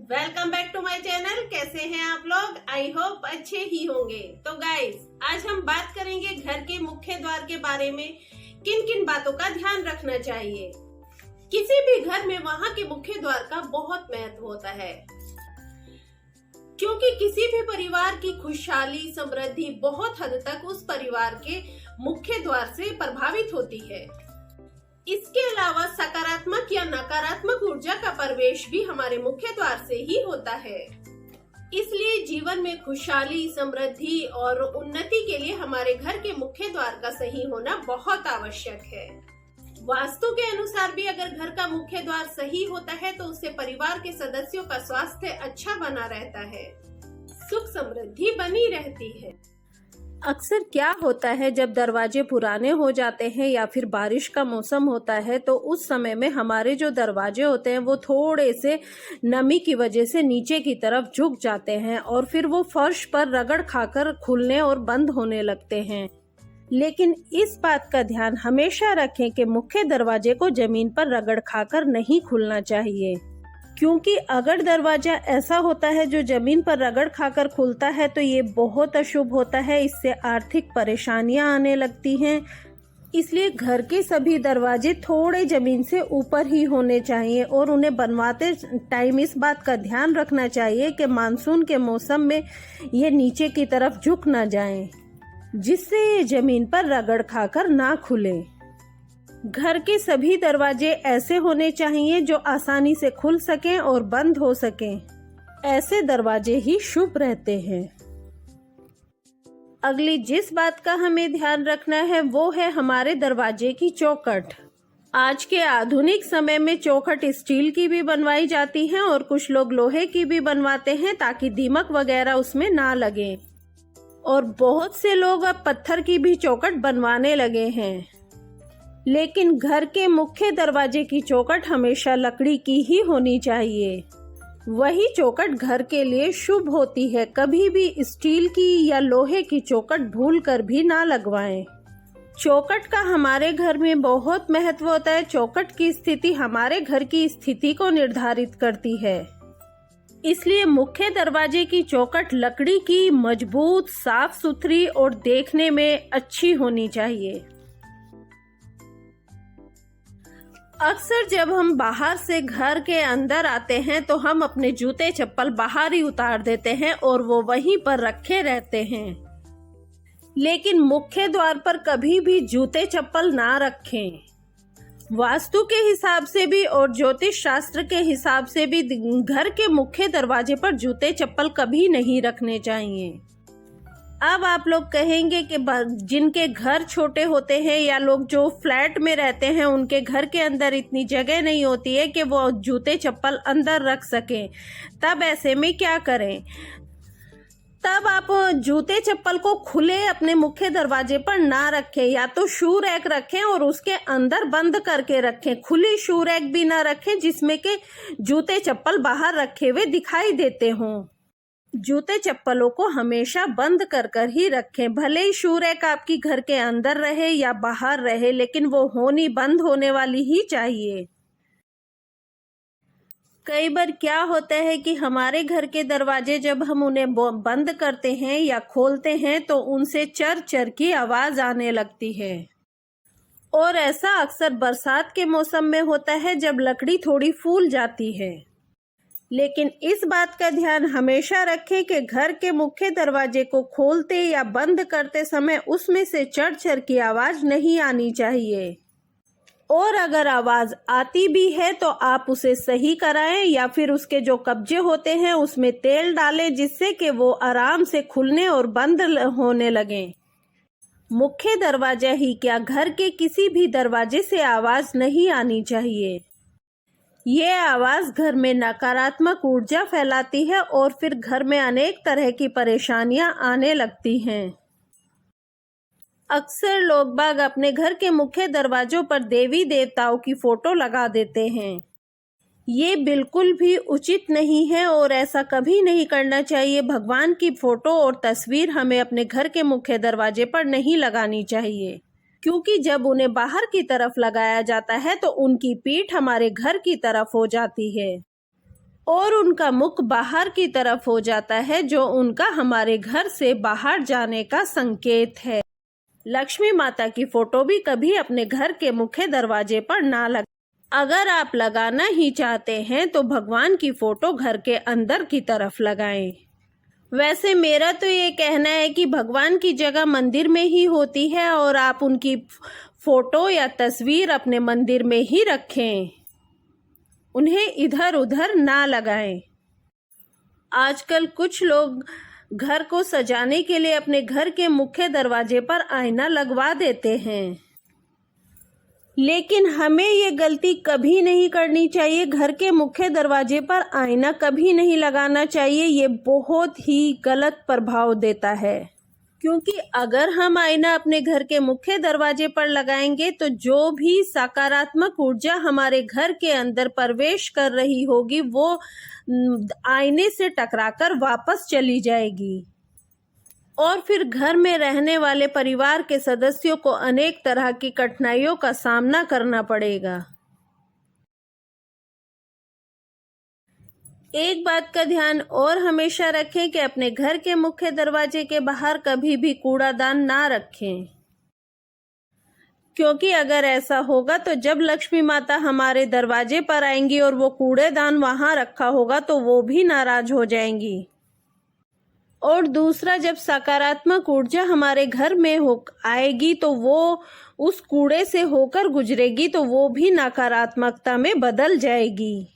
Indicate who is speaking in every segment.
Speaker 1: Welcome back to my channel. कैसे हैं आप लोग? आई होप अच्छे ही होंगे। तो गाइस, आज हम बात करेंगे घर के मुख्य द्वार के बारे में। किन किन बातों का ध्यान रखना चाहिए। किसी भी घर में वहां के मुख्य द्वार का बहुत महत्व होता है, क्योंकि किसी भी परिवार की खुशहाली समृद्धि बहुत हद तक उस परिवार के मुख्य द्वार से प्रभावित होती है। इसके अलावा सकारात्मक या नकारात्मक ऊर्जा का प्रवेश भी हमारे मुख्य द्वार से ही होता है। इसलिए जीवन में खुशहाली समृद्धि और उन्नति के लिए हमारे घर के मुख्य द्वार का सही होना बहुत आवश्यक है। वास्तु के अनुसार भी अगर घर का मुख्य द्वार सही होता है तो उससे परिवार के सदस्यों का स्वास्थ्य अच्छा बना रहता है, सुख समृद्धि बनी रहती है। अक्सर क्या होता है, जब दरवाजे पुराने हो जाते हैं या फिर बारिश का मौसम होता है तो उस समय में हमारे जो दरवाजे होते हैं वो थोड़े से नमी की वजह से नीचे की तरफ झुक जाते हैं और फिर वो फर्श पर रगड़ खाकर खुलने और बंद होने लगते हैं। लेकिन इस बात का ध्यान हमेशा रखें कि मुख्य दरवाजे को जमीन पर रगड़ खाकर नहीं खुलना चाहिए, क्योंकि अगर दरवाजा ऐसा होता है जो जमीन पर रगड़ खाकर खुलता है तो ये बहुत अशुभ होता है। इससे आर्थिक परेशानियां आने लगती हैं। इसलिए घर के सभी दरवाजे थोड़े जमीन से ऊपर ही होने चाहिए और उन्हें बनवाते टाइम इस बात का ध्यान रखना चाहिए कि मानसून के मौसम में ये नीचे की तरफ झुक ना जाएं, जिससे ये जमीन पर रगड़ खाकर ना खुले। घर के सभी दरवाजे ऐसे होने चाहिए जो आसानी से खुल सकें और बंद हो सकें। ऐसे दरवाजे ही शुभ रहते हैं। अगली जिस बात का हमें ध्यान रखना है वो है हमारे दरवाजे की चौखट। आज के आधुनिक समय में चौखट स्टील की भी बनवाई जाती है और कुछ लोग लोहे की भी बनवाते हैं ताकि दीमक वगैरह उसमें ना लगे। और बहुत से लोग अब पत्थर की भी चौखट बनवाने लगे हैं, लेकिन घर के मुख्य दरवाजे की चौखट हमेशा लकड़ी की ही होनी चाहिए। वही चौखट घर के लिए शुभ होती है। कभी भी स्टील की या लोहे की चौखट भूलकर भी ना लगवाएं। चौखट का हमारे घर में बहुत महत्व होता है। चौखट की स्थिति हमारे घर की स्थिति को निर्धारित करती है। इसलिए मुख्य दरवाजे की चौखट लकड़ी की, मजबूत, साफ सुथरी और देखने में अच्छी होनी चाहिए। अक्सर जब हम बाहर से घर के अंदर आते हैं तो हम अपने जूते चप्पल बाहर ही उतार देते हैं और वो वहीं पर रखे रहते हैं। लेकिन मुख्य द्वार पर कभी भी जूते चप्पल ना रखें। वास्तु के हिसाब से भी और ज्योतिष शास्त्र के हिसाब से भी घर के मुख्य दरवाजे पर जूते चप्पल कभी नहीं रखने चाहिए। अब आप लोग कहेंगे कि जिनके घर छोटे होते हैं या लोग जो फ्लैट में रहते हैं उनके घर के अंदर इतनी जगह नहीं होती है कि वो जूते चप्पल अंदर रख सकें, तब ऐसे में क्या करें? तब आप जूते चप्पल को खुले अपने मुख्य दरवाजे पर ना रखें, या तो शू रैक रखें और उसके अंदर बंद करके रखें। खुली शू रैक भी ना रखें जिसमें के जूते चप्पल बाहर रखे हुए दिखाई देते हों। जूते चप्पलों को हमेशा बंद कर ही रखें। भले ही शू रैक आपकी घर के अंदर रहे या बाहर रहे, लेकिन वो होनी बंद होने वाली ही चाहिए। कई बार क्या होता है कि हमारे घर के दरवाजे जब हम उन्हें बंद करते हैं या खोलते हैं तो उनसे चर चर की आवाज आने लगती है। और ऐसा अक्सर बरसात के मौसम में होता है जब लकड़ी थोड़ी फूल जाती है। लेकिन इस बात का ध्यान हमेशा रखें कि घर के मुख्य दरवाजे को खोलते या बंद करते समय उसमें से चर चर की आवाज नहीं आनी चाहिए। और अगर आवाज आती भी है तो आप उसे सही कराएं या फिर उसके जो कब्जे होते हैं उसमें तेल डालें, जिससे कि वो आराम से खुलने और बंद होने लगें। मुख्य दरवाजा ही क्या, घर के किसी भी दरवाजे से आवाज नहीं आनी चाहिए। ये आवाज घर में नकारात्मक ऊर्जा फैलाती है और फिर घर में अनेक तरह की परेशानियां आने लगती हैं। अक्सर लोग बाग अपने घर के मुख्य दरवाजों पर देवी देवताओं की फोटो लगा देते हैं। ये बिल्कुल भी उचित नहीं है और ऐसा कभी नहीं करना चाहिए। भगवान की फोटो और तस्वीर हमें अपने घर के मुख्य दरवाजे पर नहीं लगानी चाहिए, क्योंकि जब उन्हें बाहर की तरफ लगाया जाता है तो उनकी पीठ हमारे घर की तरफ हो जाती है और उनका मुख बाहर की तरफ हो जाता है, जो उनका हमारे घर से बाहर जाने का संकेत है। लक्ष्मी माता की फोटो भी कभी अपने घर के मुख्य दरवाजे पर ना लगा। अगर आप लगाना ही चाहते हैं तो भगवान की फोटो घर के अंदर की तरफ लगाएं। वैसे मेरा तो ये कहना है कि भगवान की जगह मंदिर में ही होती है और आप उनकी फोटो या तस्वीर अपने मंदिर में ही रखें, उन्हें इधर उधर ना लगाएं। आजकल कुछ लोग घर को सजाने के लिए अपने घर के मुख्य दरवाजे पर आईना लगवा देते हैं, लेकिन हमें ये गलती कभी नहीं करनी चाहिए। घर के मुख्य दरवाजे पर आईना कभी नहीं लगाना चाहिए। ये बहुत ही गलत प्रभाव देता है, क्योंकि अगर हम आईना अपने घर के मुख्य दरवाजे पर लगाएंगे तो जो भी सकारात्मक ऊर्जा हमारे घर के अंदर प्रवेश कर रही होगी वो आईने से टकराकर वापस चली जाएगी और फिर घर में रहने वाले परिवार के सदस्यों को अनेक तरह की कठिनाइयों का सामना करना पड़ेगा। एक बात का ध्यान और हमेशा रखें कि अपने घर के मुख्य दरवाजे के बाहर कभी भी कूड़ादान ना रखें, क्योंकि अगर ऐसा होगा तो जब लक्ष्मी माता हमारे दरवाजे पर आएंगी और वो कूड़ेदान वहां रखा होगा तो वो भी नाराज हो जाएंगी। और दूसरा, जब सकारात्मक ऊर्जा हमारे घर में आएगी तो वो उस कूड़े से होकर गुजरेगी तो वो भी नकारात्मकता में बदल जाएगी।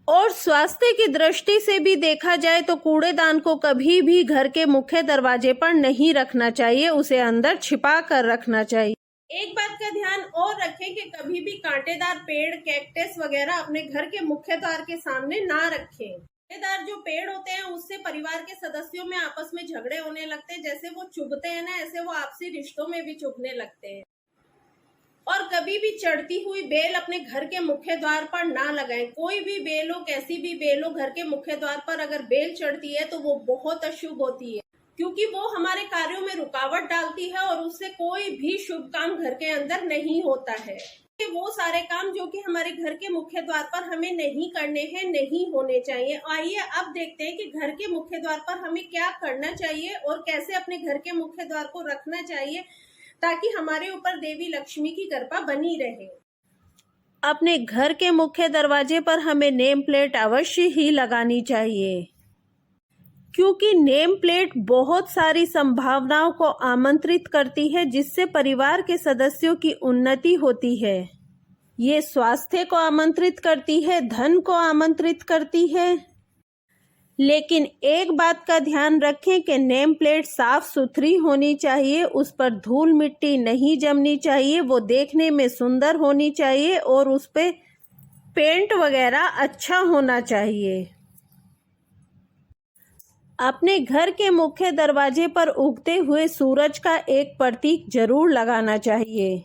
Speaker 1: और स्वास्थ्य की दृष्टि से भी देखा जाए तो कूड़ेदान को कभी भी घर के मुख्य दरवाजे पर नहीं रखना चाहिए, उसे अंदर छिपा कर रखना चाहिए। एक बात का ध्यान और रखें कि कभी भी कांटेदार पेड़, कैक्टस वगैरह अपने घर के मुख्य द्वार के सामने ना रखें। कांटेदार जो पेड़ होते हैं उससे परिवार के सदस्यों में आपस में झगड़े होने लगते हैं। जैसे वो चुभते हैं ना, ऐसे वो आपसी रिश्तों में भी चुभने लगते हैं। और कभी भी चढ़ती हुई बेल अपने घर के मुख्य द्वार पर ना लगाएं। कोई भी बेल हो, कैसी भी बेल हो, घर के मुख्य द्वार पर अगर बेल चढ़ती है तो वो बहुत अशुभ होती है, क्योंकि वो हमारे कार्यों में रुकावट डालती है और उससे कोई भी शुभ काम घर के अंदर नहीं होता है। वो सारे काम जो कि हमारे घर के मुख्य द्वार पर हमें नहीं करने हैं, नहीं होने चाहिए। आइए अब देखते हैं कि घर के मुख्य द्वार पर हमें क्या करना चाहिए और कैसे अपने घर के मुख्य द्वार को रखना चाहिए ताकि हमारे ऊपर देवी लक्ष्मी की कृपा बनी रहे। अपने घर के मुख्य दरवाजे पर हमें नेम प्लेट अवश्य ही लगानी चाहिए, क्योंकि नेम प्लेट बहुत सारी संभावनाओं को आमंत्रित करती है, जिससे परिवार के सदस्यों की उन्नति होती है। ये स्वास्थ्य को आमंत्रित करती है, धन को आमंत्रित करती है। लेकिन एक बात का ध्यान रखें कि नेम प्लेट साफ सुथरी होनी चाहिए, उस पर धूल मिट्टी नहीं जमनी चाहिए, वो देखने में सुंदर होनी चाहिए और उस पे पेंट वगैरह अच्छा होना चाहिए। अपने घर के मुख्य दरवाजे पर उगते हुए सूरज का एक प्रतीक जरूर लगाना चाहिए।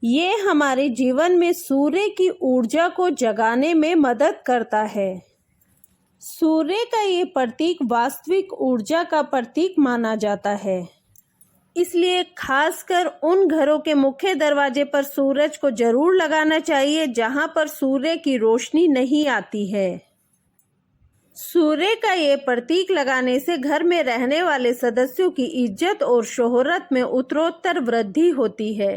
Speaker 1: ये हमारे जीवन में सूर्य की ऊर्जा को जगाने में मदद करता है। सूर्य का ये प्रतीक वास्तविक ऊर्जा का प्रतीक माना जाता है, इसलिए खासकर उन घरों के मुख्य दरवाजे पर सूरज को जरूर लगाना चाहिए जहां पर सूर्य की रोशनी नहीं आती है। सूर्य का ये प्रतीक लगाने से घर में रहने वाले सदस्यों की इज्जत और शोहरत में उत्तरोत्तर वृद्धि होती है।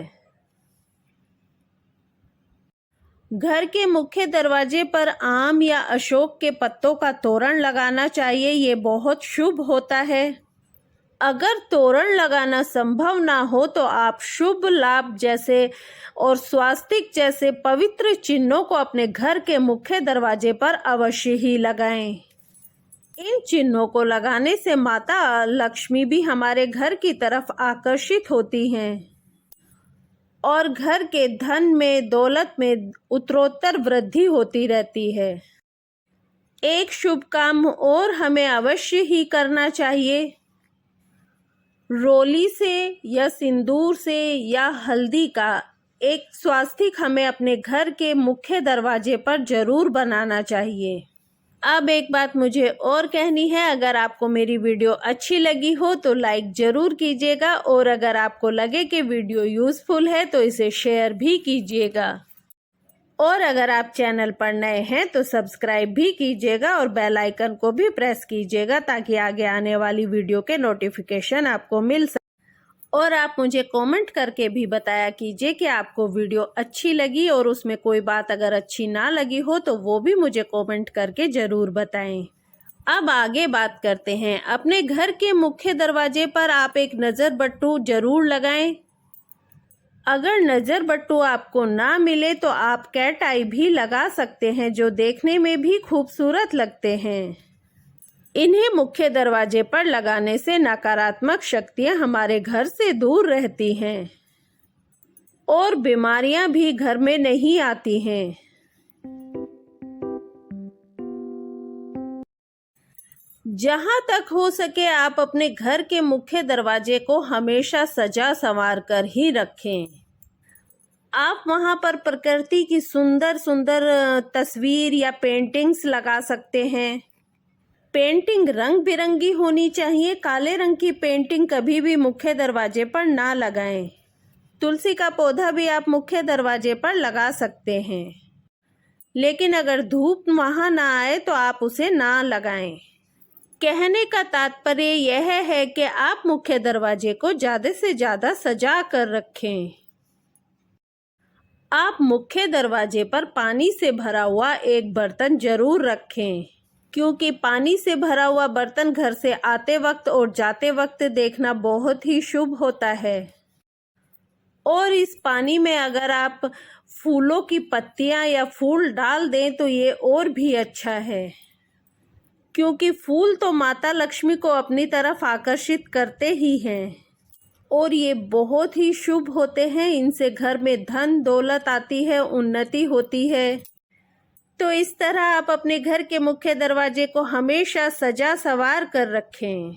Speaker 1: घर के मुख्य दरवाजे पर आम या अशोक के पत्तों का तोरण लगाना चाहिए, ये बहुत शुभ होता है। अगर तोरण लगाना संभव ना हो तो आप शुभ लाभ जैसे और स्वास्तिक जैसे पवित्र चिन्हों को अपने घर के मुख्य दरवाजे पर अवश्य ही लगाएं। इन चिन्हों को लगाने से माता लक्ष्मी भी हमारे घर की तरफ आकर्षित होती हैं और घर के धन में, दौलत में उत्तरोत्तर वृद्धि होती रहती है। एक शुभ काम और हमें अवश्य ही करना चाहिए। रोली से या सिंदूर से या हल्दी का एक स्वास्तिक हमें अपने घर के मुख्य दरवाजे पर जरूर बनाना चाहिए। अब एक बात मुझे और कहनी है, अगर आपको मेरी वीडियो अच्छी लगी हो तो लाइक ज़रूर कीजिएगा, और अगर आपको लगे कि वीडियो यूज़फुल है तो इसे शेयर भी कीजिएगा, और अगर आप चैनल पर नए हैं तो सब्सक्राइब भी कीजिएगा और बेल आइकन को भी प्रेस कीजिएगा ताकि आगे आने वाली वीडियो के नोटिफिकेशन आपको मिल सके। और आप मुझे कमेंट करके भी बताया कीजिए कि आपको वीडियो अच्छी लगी, और उसमें कोई बात अगर अच्छी ना लगी हो तो वो भी मुझे कमेंट करके ज़रूर बताएं। अब आगे बात करते हैं। अपने घर के मुख्य दरवाजे पर आप एक नज़र बट्टू ज़रूर लगाएं। अगर नज़र बट्टू आपको ना मिले तो आप कैट आई भी लगा सकते हैं, जो देखने में भी खूबसूरत लगते हैं। इन्हें मुख्य दरवाजे पर लगाने से नकारात्मक शक्तियां हमारे घर से दूर रहती हैं और बीमारियां भी घर में नहीं आती हैं। जहां तक हो सके आप अपने घर के मुख्य दरवाजे को हमेशा सजा संवार कर ही रखें। आप वहां पर प्रकृति की सुंदर सुंदर तस्वीर या पेंटिंग्स लगा सकते हैं। पेंटिंग रंग बिरंगी होनी चाहिए। काले रंग की पेंटिंग कभी भी मुख्य दरवाजे पर ना लगाएं। तुलसी का पौधा भी आप मुख्य दरवाजे पर लगा सकते हैं, लेकिन अगर धूप वहां ना आए तो आप उसे ना लगाएं। कहने का तात्पर्य यह है कि आप मुख्य दरवाजे को ज़्यादा से ज़्यादा सजा कर रखें। आप मुख्य दरवाजे पर पानी से भरा हुआ एक बर्तन जरूर रखें, क्योंकि पानी से भरा हुआ बर्तन घर से आते वक्त और जाते वक्त देखना बहुत ही शुभ होता है। और इस पानी में अगर आप फूलों की पत्तियां या फूल डाल दें तो ये और भी अच्छा है, क्योंकि फूल तो माता लक्ष्मी को अपनी तरफ आकर्षित करते ही हैं और ये बहुत ही शुभ होते हैं। इनसे घर में धन दौलत आती है, उन्नति होती है। तो इस तरह आप अपने घर के मुख्य दरवाजे को हमेशा सजा संवार कर रखें।